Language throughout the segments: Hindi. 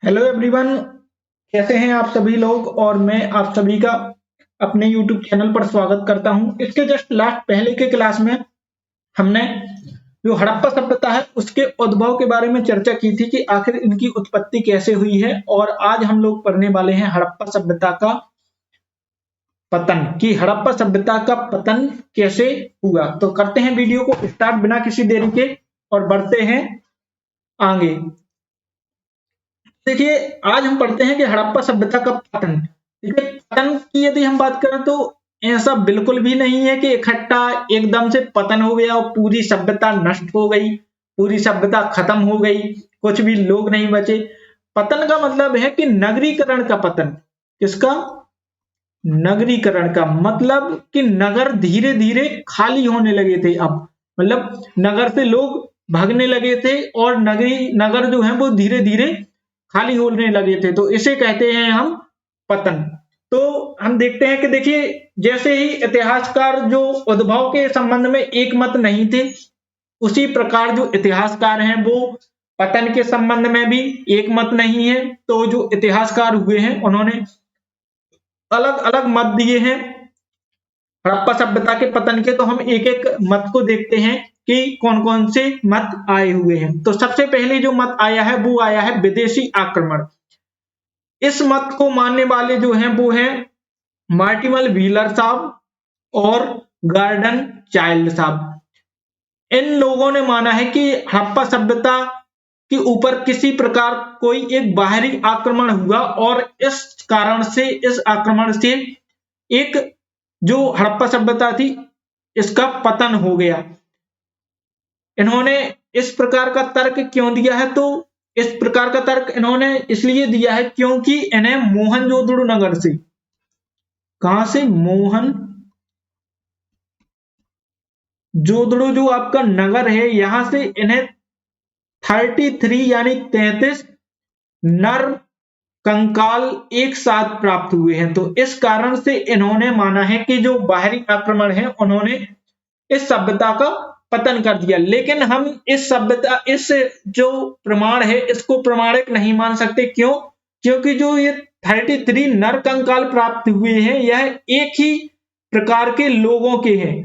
हेलो एवरीवन, कैसे हैं आप सभी लोग। और मैं आप सभी का अपने यूट्यूब चैनल पर स्वागत करता हूं। इसके जस्ट लास्ट पहले के क्लास में हमने जो हड़प्पा सभ्यता है उसके उद्भव के बारे में चर्चा की थी कि आखिर इनकी उत्पत्ति कैसे हुई है। और आज हम लोग पढ़ने वाले हैं हड़प्पा सभ्यता का पतन, कि हड़प्पा सभ्यता का पतन कैसे हुआ। तो करते हैं वीडियो को स्टार्ट बिना किसी देरी के और बढ़ते हैं आगे। देखिए, आज हम पढ़ते हैं कि हड़प्पा सभ्यता का पतन। देखिए, पतन की यदि हम बात करें तो ऐसा बिल्कुल भी नहीं है कि इकट्ठा एकदम से पतन हो गया और पूरी सभ्यता नष्ट हो गई, पूरी सभ्यता खत्म हो गई, कुछ भी लोग नहीं बचे। पतन का मतलब है कि नगरीकरण का पतन। किसका? नगरीकरण का मतलब कि नगर धीरे धीरे खाली होने लगे थे। अब मतलब नगर से लोग भागने लगे थे और नगर जो है वो धीरे धीरे खाली होने लगे थे, तो इसे कहते हैं हम पतन। तो हम देखते हैं कि देखिए, जैसे ही इतिहासकार जो उद्भव के संबंध में एक मत नहीं थे, उसी प्रकार जो इतिहासकार हैं वो पतन के संबंध में भी एक मत नहीं है। तो जो इतिहासकार हुए हैं उन्होंने अलग अलग मत दिए हैं हड़प्पा सभ्यता के पतन के। तो हम एक एक मत को देखते हैं कि कौन कौन से मत आए हुए हैं। तो सबसे पहले जो मत आया है वो आया है विदेशी आक्रमण। इस मत को मानने वाले जो हैं वो हैं मार्टिमल व्हीलर साहब और गार्डन चाइल्ड साहब। इन लोगों ने माना है कि हड़प्पा सभ्यता के ऊपर किसी प्रकार कोई एक बाहरी आक्रमण हुआ और इस कारण से, इस आक्रमण से एक जो हड़प्पा सभ्यता थी इसका पतन हो गया। इन्होंने इस प्रकार का तर्क क्यों दिया है? तो इस प्रकार का तर्क इन्होंने इसलिए दिया है क्योंकि इन्हें मोहनजोदड़ो नगर से, कहां से? मोहन जोदड़ो जो आपका नगर है, यहां से इन्हें 33 यानी 33 नर कंकाल एक साथ प्राप्त हुए हैं। तो इस कारण से इन्होंने माना है कि जो बाहरी आक्रमण है उन्होंने इस सभ्यता का पतन कर दिया। लेकिन हम इस सभ्यता, इस जो प्रमाण है इसको प्रमाणिक नहीं मान सकते। क्यों? क्योंकि जो ये 33 नर कंकाल प्राप्त हुए हैं यह एक ही प्रकार के लोगों के हैं।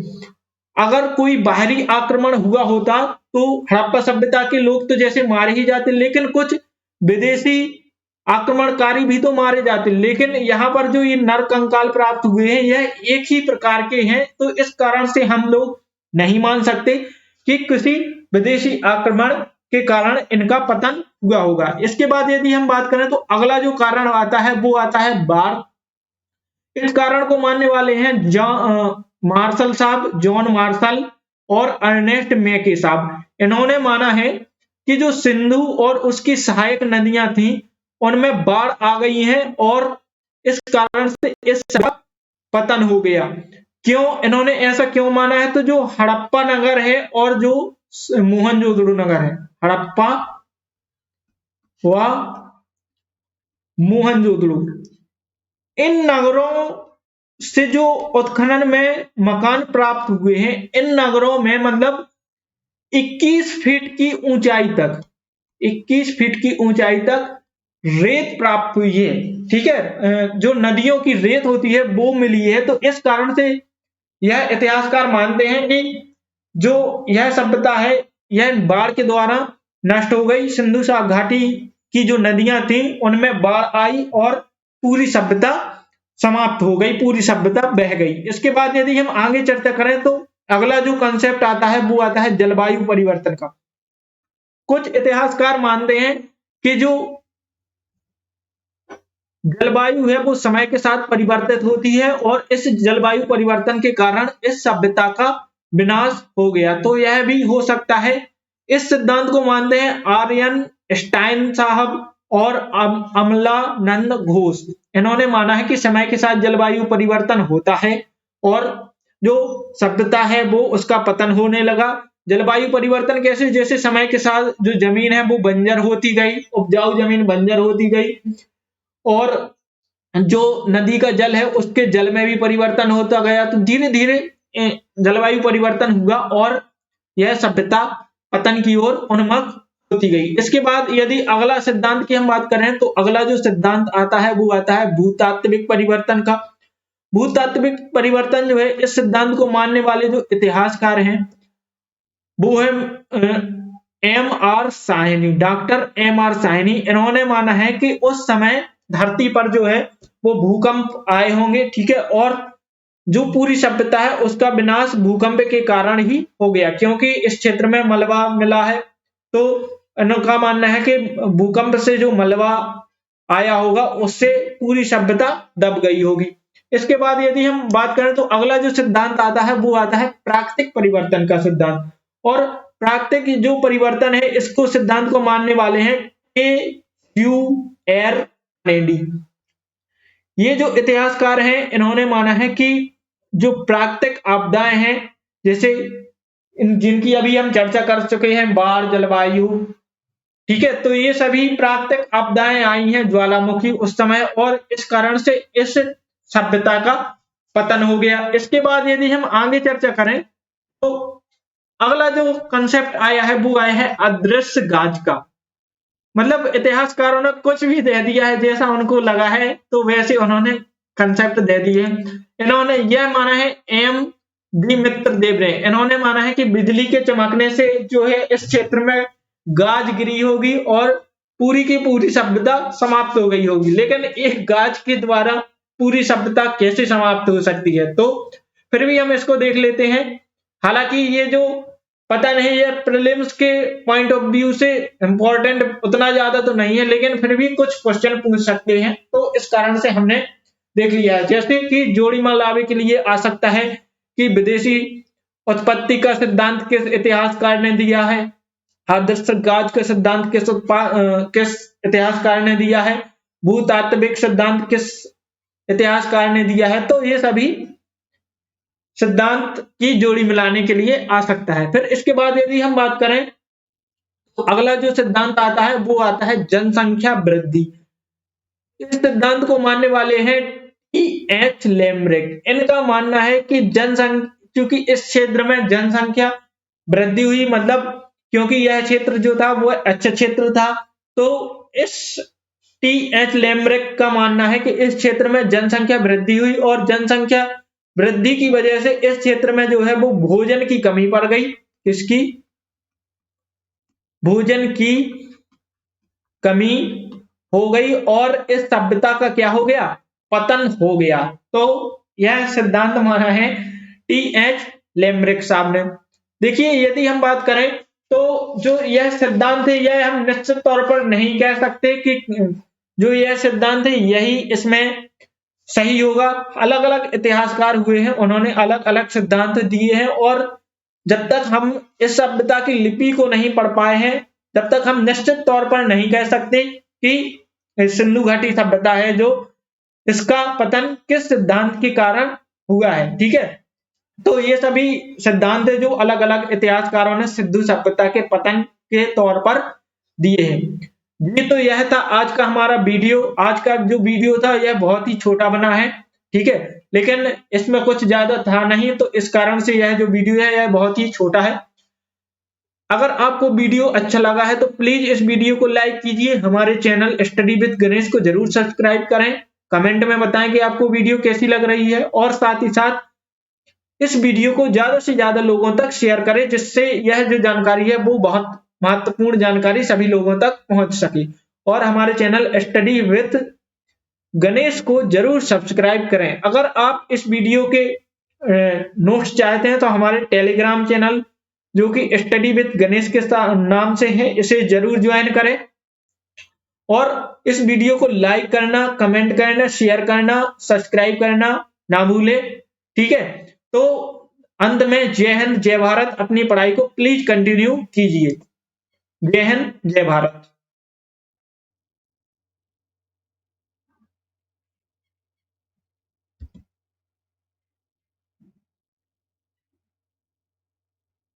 अगर कोई बाहरी आक्रमण हुआ होता तो हड़प्पा सभ्यता के लोग तो जैसे मारे ही जाते, लेकिन कुछ विदेशी आक्रमणकारी भी तो मारे जाते। लेकिन यहाँ पर जो ये नर कंकाल प्राप्त हुए हैं यह एक ही प्रकार के हैं। तो इस कारण से हम लोग नहीं मान सकते कि किसी विदेशी आक्रमण के कारण इनका पतन हुआ होगा। इसके बाद यदि हम बात करें तो अगला जो कारण आता है वो आता है बाढ़। इस कारण को मानने वाले हैं मार्शल साहब, जॉन मार्शल और अर्नेस्ट मैके साहब। इन्होंने माना है कि जो सिंधु और उसकी सहायक नदियां थी उनमें बाढ़ आ गई है और इस कारण से इस पतन हो गया। क्यों इन्होंने ऐसा क्यों माना है? तो जो हड़प्पा नगर है और जो मोहनजोदड़ो नगर है, हड़प्पा व मोहनजोदड़ो, इन नगरों से जो उत्खनन में मकान प्राप्त हुए हैं, इन नगरों में मतलब 21 फीट की ऊंचाई तक, 21 फीट की ऊंचाई तक रेत प्राप्त हुई है। ठीक है, जो नदियों की रेत होती है वो मिली है। तो इस कारण से यह इतिहासकार मानते हैं कि जो यह सभ्यता है यह बाढ़ के द्वारा नष्ट हो गई। सिंधु घाटी की जो नदियां थी उनमें बाढ़ आई और पूरी सभ्यता समाप्त हो गई, पूरी सभ्यता बह गई। इसके बाद यदि हम आगे चर्चा करें तो अगला जो कंसेप्ट आता है वो आता है जलवायु परिवर्तन का। कुछ इतिहासकार मानते हैं कि जो जलवायु है वो समय के साथ परिवर्तित होती है और इस जलवायु परिवर्तन के कारण इस सभ्यता का विनाश हो गया। तो यह भी हो सकता है। इस सिद्धांत को मानते हैं आर्यन स्टाइन साहब और अमलानंद घोष। इन्होंने माना है कि समय के साथ जलवायु परिवर्तन होता है और जो सभ्यता है वो उसका पतन होने लगा। जलवायु परिवर्तन कैसे? जैसे समय के साथ जो जमीन है वो बंजर होती गई, उपजाऊ जमीन बंजर होती गई और जो नदी का जल है उसके जल में भी परिवर्तन होता गया। तो धीरे धीरे जलवायु परिवर्तन हुआ और यह सभ्यता पतन की ओर उन्मुख होती गई। इसके बाद यदि अगला सिद्धांत की हम बात करें तो अगला जो सिद्धांत आता है वो आता है भूतात्विक परिवर्तन का। भूतात्विक परिवर्तन जो है, इस सिद्धांत को मानने वाले जो इतिहासकार हैं वो है MR. Sahni, doctor MR. Sahni. इन्होंने माना है कि उस समय धरती पर जो है वो भूकंप आए होंगे, ठीक है, और जो पूरी सभ्यता है उसका विनाश भूकंप के कारण ही हो गया, क्योंकि इस क्षेत्र में मलबा मिला है। तो इनका मानना है कि भूकंप से जो मलबा आया होगा उससे पूरी सभ्यता दब गई होगी। इसके बाद यदि हम बात करें तो अगला जो सिद्धांत आता है वो आता है प्राकृतिक परिवर्तन का सिद्धांत। और प्राकृतिक जो परिवर्तन है इसको सिद्धांत को मानने वाले हैं के.यू.आर. कैनेडी। ये जो इतिहासकार हैं इन्होंने माना है कि जो प्राकृतिक आपदाएं हैं, जैसे जिनकी अभी हम चर्चा कर चुके हैं, बाढ़, जलवायु, ठीक है, तो ये सभी प्राकृतिक आपदाएं आई हैं, ज्वालामुखी उस समय, और इस कारण से इस सभ्यता का पतन हो गया। इसके बाद यदि हम आगे चर्चा करें तो अगला जो कंसेप्ट आया है वो आया है अदृश्य गाज का। मतलब इतिहासकारों ने कुछ भी दे दिया है, जैसा उनको लगा है तो वैसे उन्होंने कंसेप्ट दे दिए। इन्होंने यह माना है, एम डी मित्रदेव ने, इन्होंने माना है कि बिजली के चमकने से जो है इस क्षेत्र में गाज गिरी होगी और पूरी की पूरी सभ्यता समाप्त हो गई होगी। लेकिन एक गाज के द्वारा पूरी सभ्यता कैसे समाप्त हो सकती है? तो फिर भी हम इसको देख लेते हैं। हालांकि ये जो पता नहीं, ये प्रीलिम्स के पॉइंट ऑफ व्यू से इंपॉर्टेंट उतना ज्यादा तो नहीं है, लेकिन फिर भी कुछ क्वेश्चन पूछ सकते हैं, तो इस कारण से हमने देख लिया है। जैसे कि जोड़ीमल लावे के लिए आ सकता है कि विदेशी उत्पत्ति का सिद्धांत किस इतिहासकार ने दिया है, अदृश्य गाज का सिद्धांत किस इतिहासकार ने दिया है, भूतात्विक सिद्धांत किस इतिहासकार ने दिया है। तो ये सभी सिद्धांत की जोड़ी मिलाने के लिए आ सकता है। फिर इसके बाद यदि हम बात करें तो अगला जो सिद्धांत आता है वो आता है जनसंख्या वृद्धि। इस सिद्धांत को मानने वाले हैं टी.एच. लेमरिक। इनका मानना है कि क्योंकि इस क्षेत्र में जनसंख्या वृद्धि हुई, मतलब क्योंकि यह क्षेत्र जो था वो अच्छा क्षेत्र था, तो इस टी.एच. लेमरिक का मानना है कि इस क्षेत्र में जनसंख्या वृद्धि हुई और जनसंख्या वृद्धि की वजह से इस क्षेत्र में जो है वो भोजन की कमी पड़ गई। किसकी? भोजन की कमी हो गई और इस सभ्यता का क्या हो गया? पतन हो गया। तो यह सिद्धांत माना है टी.एच. लेमरिक साहब ने। देखिए, यदि हम बात करें तो जो यह सिद्धांत है यह हम निश्चित तौर पर नहीं कह सकते कि जो यह सिद्धांत है यही इसमें सही होगा। अलग अलग इतिहासकार हुए हैं, उन्होंने अलग अलग सिद्धांत दिए हैं, और जब तक हम इस सभ्यता की लिपि को नहीं पढ़ पाए हैं तब तक हम निश्चित तौर पर नहीं कह सकते कि सिंधु घाटी सभ्यता है जो इसका पतन किस सिद्धांत के कारण हुआ है। ठीक है, तो ये सभी सिद्धांत जो अलग अलग इतिहासकारों ने सिंधु सभ्यता के पतन के तौर पर दिए हैं। ये तो यह था आज का हमारा वीडियो। आज का जो वीडियो था यह बहुत ही छोटा बना है, ठीक है, लेकिन इसमें कुछ ज्यादा था नहीं, तो इस कारण से यह जो वीडियो है यह बहुत ही छोटा है। अगर आपको वीडियो अच्छा लगा है तो प्लीज इस वीडियो को लाइक कीजिए, हमारे चैनल स्टडी विद गणेश को जरूर सब्सक्राइब करें, कमेंट में बताएं कि आपको वीडियो कैसी लग रही है, और साथ ही साथ इस वीडियो को ज्यादा से ज्यादा लोगों तक शेयर करें, जिससे यह जो जानकारी है वो बहुत महत्वपूर्ण जानकारी सभी लोगों तक पहुंच सके। और हमारे चैनल स्टडी विद गणेश को जरूर सब्सक्राइब करें। अगर आप इस वीडियो के नोट्स चाहते हैं तो हमारे टेलीग्राम चैनल जो कि स्टडी विद गणेश के नाम से है, इसे जरूर ज्वाइन करें, और इस वीडियो को लाइक करना, कमेंट करना, शेयर करना, सब्सक्राइब करना ना भूलें। ठीक है, तो अंत में जय हिंद, जय भारत। अपनी पढ़ाई को प्लीज कंटिन्यू कीजिए। जय हिंद, जय भारत।